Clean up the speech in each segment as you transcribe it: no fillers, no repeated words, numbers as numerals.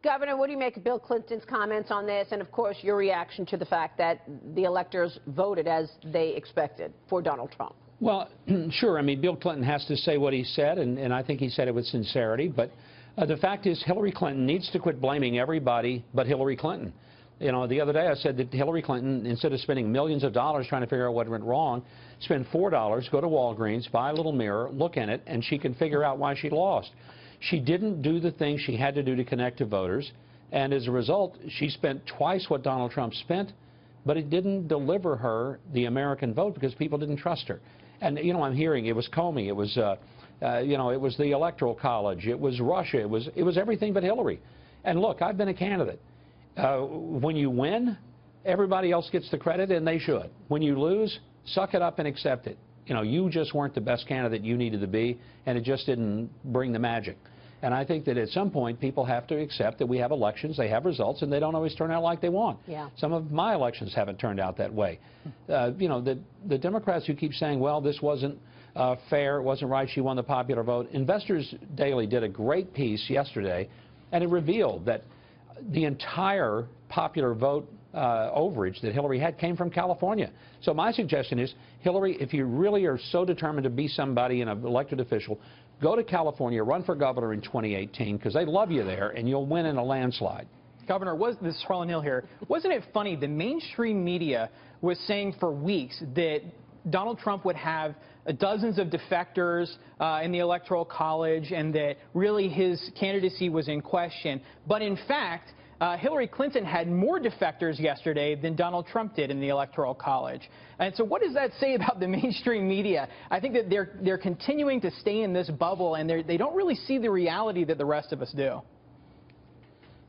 Governor, what do you make of Bill Clinton's comments on this, and of course your reaction to the fact that the electors voted as they expected for Donald Trump? Well, sure. I mean, Bill Clinton has to say what he said, and I think he said it with sincerity. But the fact is, Hillary Clinton needs to quit blaming everybody but Hillary Clinton. You know, the other day I said that Hillary Clinton, instead of spending millions of dollars trying to figure out what went wrong, spend $4, go to Walgreens, buy a little mirror, look in it, and she can figure out why she lost. She didn't do the things she had to do to connect to voters, and as a result, she spent twice what Donald Trump spent, but it didn't deliver her the American vote because people didn't trust her. And, you know, I'm hearing it was Comey, it was, you know, it was the Electoral College, it was Russia, it was everything but Hillary. And look, I've been a candidate. When you win, everybody else gets the credit, and they should. When you lose, suck it up and accept it. You know, you just weren't the best candidate you needed to be, and it just didn't bring the magic. And I think that at some point, people have to accept that we have elections, they have results, and they don't always turn out like they want. Yeah. Some of my elections haven't turned out that way. You know, the Democrats who keep saying, well, this wasn't fair, it wasn't right, she won the popular vote. Investors Daily did a great piece yesterday, and it revealed that the entire popular vote overage that Hillary had came from California. So my suggestion is, Hillary, if you really are so determined to be somebody and an elected official, go to California, run for governor in 2018, because they love you there, and you'll win in a landslide. Governor, this is Harlan Hill here. Wasn't it funny, the mainstream media was saying for weeks that Donald Trump would have dozens of defectors in the Electoral College and that really his candidacy was in question. But in fact, Hillary Clinton had more defectors yesterday than Donald Trump did in the Electoral College. And so what does that say about the mainstream media? I think that they're continuing to stay in this bubble, and they don't really see the reality that the rest of us do.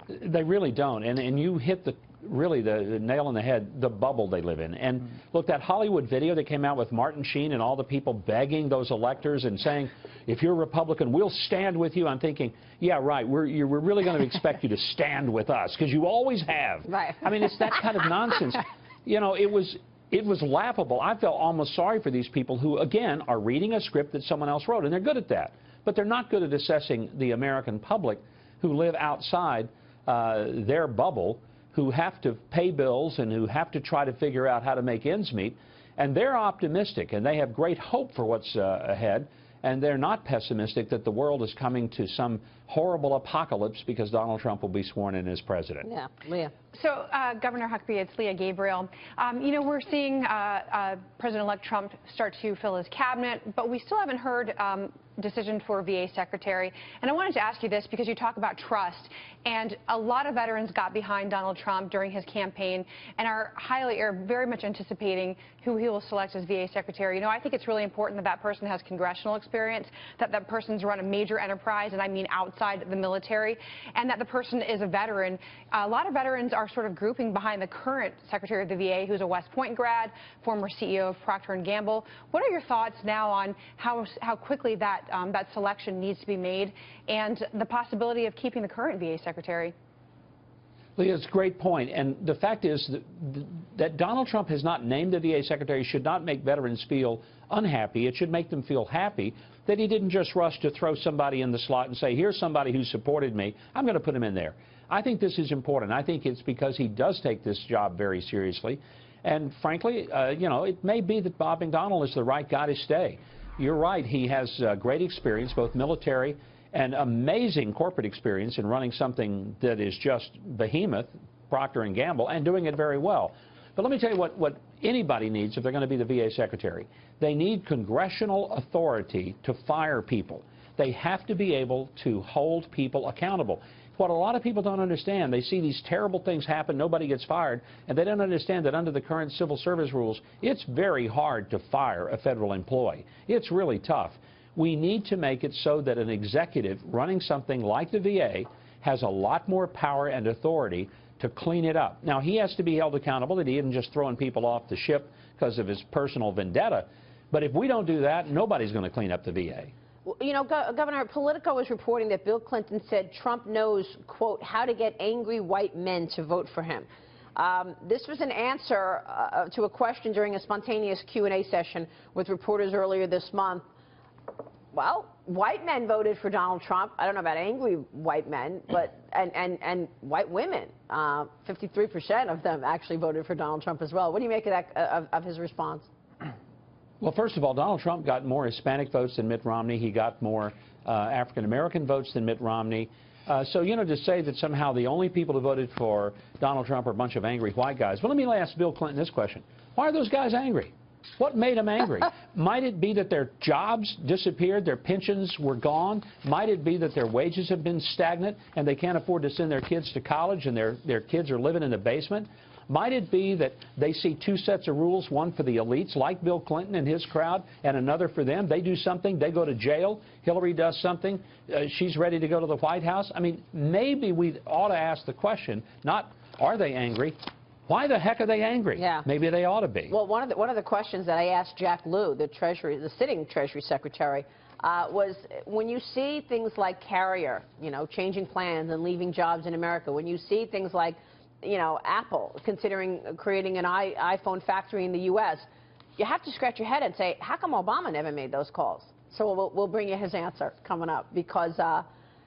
They really don't. And you hit the nail on the head, the bubble they live in. And look, that Hollywood video that came out with Martin Sheen and all the people begging those electors and saying, if you're a Republican, we'll stand with you. I'm thinking, yeah, right, we're really going to expect you to stand with us, because you always have. Right. I mean, it's that kind of nonsense. You know, it was laughable. I felt almost sorry for these people who, again, are reading a script that someone else wrote, and they're good at that. But they're not good at assessing the American public who live outside their bubble, who have to pay bills and who have to try to figure out how to make ends meet. And they're optimistic, and they have great hope for what's ahead, and they're not pessimistic that the world is coming to some horrible apocalypse because Donald Trump will be sworn in as president. Yeah, Leah. So, Governor Huckabee, it's Leah Gabriel. You know, we're seeing President-elect Trump start to fill his cabinet, but we still haven't heard decision for VA Secretary. And I wanted to ask you this because you talk about trust, and a lot of veterans got behind Donald Trump during his campaign and are very much anticipating who he will select as VA Secretary. You know, I think it's really important that that person has congressional experience, that that person's run a major enterprise, and I mean outside the military, and that the person is a veteran. A lot of veterans are sort of grouping behind the current Secretary of the VA, who's a West Point grad, former CEO of Procter & Gamble. What are your thoughts now on how quickly that selection needs to be made, and the possibility of keeping the current VA Secretary? Leah, it's a great point. And the fact is that Donald Trump has not named the VA Secretary should not make veterans feel unhappy. It should make them feel happy that he didn't just rush to throw somebody in the slot and say, here's somebody who supported me, I'm going to put him in there. I think this is important. I think it's because he does take this job very seriously. And frankly, you know, it may be that Bob McDonnell is the right guy to stay. You're right, he has great experience, both military and amazing corporate experience in running something that is just behemoth, Procter & Gamble, and doing it very well. But let me tell you what anybody needs if they're going to be the VA Secretary. They need congressional authority to fire people. They have to be able to hold people accountable. What a lot of people don't understand, they see these terrible things happen, nobody gets fired, and they don't understand that under the current civil service rules, it's very hard to fire a federal employee. It's really tough. We need to make it so that an executive running something like the VA has a lot more power and authority to clean it up. Now, he has to be held accountable that he isn't just throwing people off the ship because of his personal vendetta. But if we don't do that, nobody's going to clean up the VA. Well, you know, Governor, Politico is reporting that Bill Clinton said Trump knows, quote, how to get angry white men to vote for him. This was an answer to a question during a spontaneous Q&A session with reporters earlier this month. well, white men voted for Donald Trump. I don't know about angry white men, but and white women. 53% of them actually voted for Donald Trump as well. What do you make of that of his response? Well, first of all, Donald Trump got more Hispanic votes than Mitt Romney. He got more African-American votes than Mitt Romney. So, you know, to say that somehow the only people who voted for Donald Trump are a bunch of angry white guys. Well, let me ask Bill Clinton this question. Why are those guys angry? What made them angry? Might it be that their jobs disappeared, their pensions were gone? Might it be that their wages have been stagnant and they can't afford to send their kids to college and their kids are living in the basement? Might it be that they see two sets of rules, one for the elites, like Bill Clinton and his crowd, and another for them? They do something, they go to jail. Hillary does something, she's ready to go to the White House. I mean, maybe we ought to ask the question, not are they angry, why the heck are they angry? Yeah. Maybe they ought to be. Well, one of the questions that I asked Jack Lew, the sitting Treasury Secretary, was when you see things like Carrier, you know, changing plans and leaving jobs in America, when you see things like, you know, Apple considering creating an iPhone factory in the U.S., you have to scratch your head and say, how come Obama never made those calls? So we'll bring you his answer coming up, because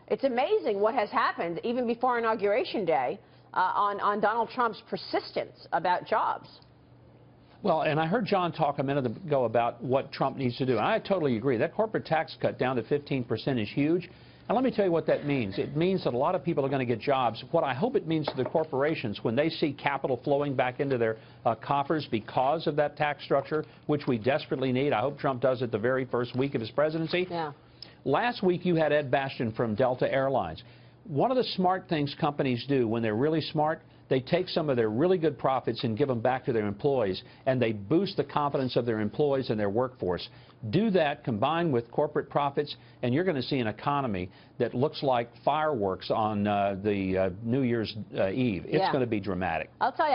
it's amazing what has happened even before Inauguration Day on Donald Trump's persistence about jobs. Well, and I heard John talk a minute ago about what Trump needs to do. And I totally agree. That corporate tax cut down to 15% is huge. And let me tell you what that means. It means that a lot of people are going to get jobs. What I hope it means to the corporations, when they see capital flowing back into their coffers because of that tax structure, which we desperately need. I hope Trump does it the very first week of his presidency. Yeah. Last week you had Ed Bastian from Delta Airlines. One of the smart things companies do when they're really smart, they take some of their really good profits and give them back to their employees, and they boost the confidence of their employees and their workforce. Do that combined with corporate profits, and you're going to see an economy that looks like fireworks on the New Year's Eve. It's going to be dramatic. I'll tell you.